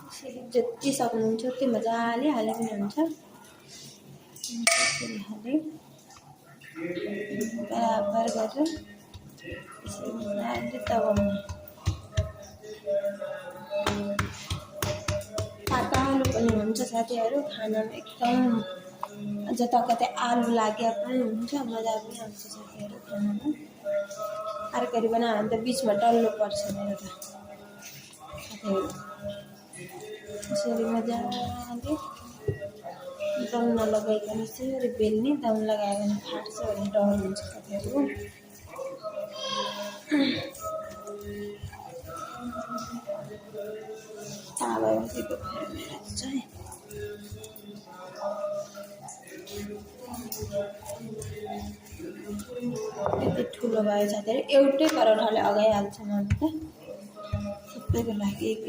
जति सक्नुहुन्छ त्यति मजाले हाले पनि हुन्छ। यसरी हाले बराबर गरेर यसरी मजाले दबाउनु। पातलो पनि हुन्छ साथीहरू, खानामा एकदम जता कतै आलु लाग्या पनि हुन्छ, मजा पनि आउँछ साथीहरू खानामा। तरकारी बनायो भने त बिचमा डल्लो पर्छ मेरो त साथीहरू। यसरी मजाले दम नलगाइकन यसरी बेल्ने, दम लगायो भने फाट्छ भन्ने डर हुन्छ साथीहरू। तावा बसेको फेरि मेरो चाहिँ यति ठुलो भयो साथीहरू, एउटै परोठाले अगाइहाल्छ मलाई त, सबैको लागि एक